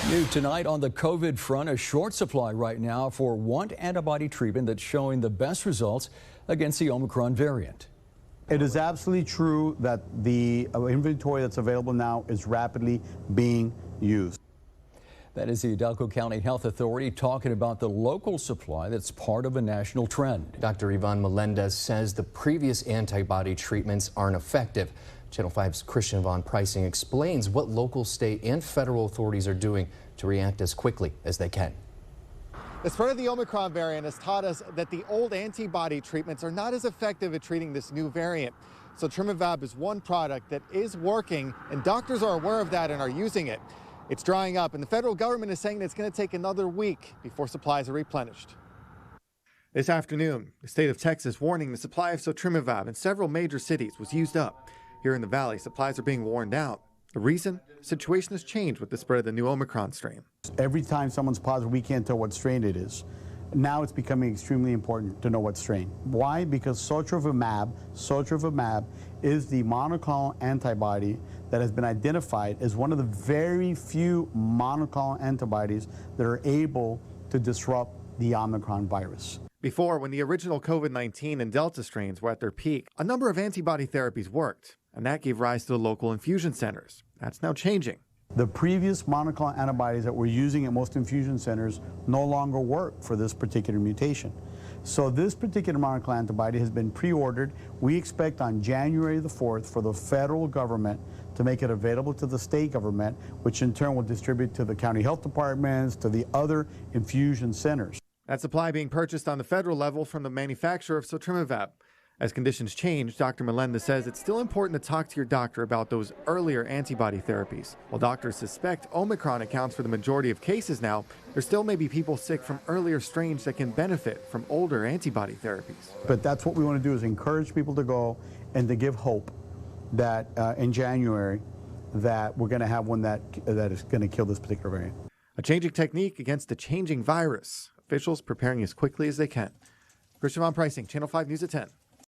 New tonight on the COVID front, a short supply right now for one antibody treatment that's showing the best results against the Omicron variant. It is absolutely true that the inventory that's available now is rapidly being used. That is the Hidalgo County Health Authority talking about the local supply that's part of a national trend. Dr. Yvonne Melendez says the previous antibody treatments aren't effective. Channel 5's Christian Von Pricing explains what local, state, and federal authorities are doing to react as quickly as they can. The spread of the Omicron variant has taught us that the old antibody treatments are not as effective at treating this new variant. So Trimivab is one product that is working, and doctors are aware of that and are using it. It's drying up, and the federal government is saying that it's going to take another week before supplies are replenished. This afternoon, the state of Texas warning the supply of Trimivab in several major cities was used up. Here in the valley, supplies are being worn down. The reason? The situation has changed with the spread of the new Omicron strain. Every time someone's positive, we can't tell what strain it is. Now it's becoming extremely important to know what strain. Why? Because Sotrovimab is the monoclonal antibody that has been identified as one of the very few monoclonal antibodies that are able to disrupt the Omicron virus. Before, when the original COVID-19 and Delta strains were at their peak, a number of antibody therapies worked, and that gave rise to the local infusion centers. That's now changing. The previous monoclonal antibodies that we're using at most infusion centers no longer work for this particular mutation. So this particular monoclonal antibody has been pre-ordered. We expect on January the 4th for the federal government to make it available to the state government, which in turn will distribute to the county health departments, to the other infusion centers. That supply being purchased on the federal level from the manufacturer of Trimivab. As conditions change, Dr. Melendez says it's still important to talk to your doctor about those earlier antibody therapies. While doctors suspect Omicron accounts for the majority of cases now, there still may be people sick from earlier strains that can benefit from older antibody therapies. But that's what we want to do, is encourage people to go and to give hope that in January that we're going to have one that is going to kill this particular variant. A changing technique against a changing virus. Officials preparing as quickly as they can. Christian Von Pricing, Channel 5 News at 10.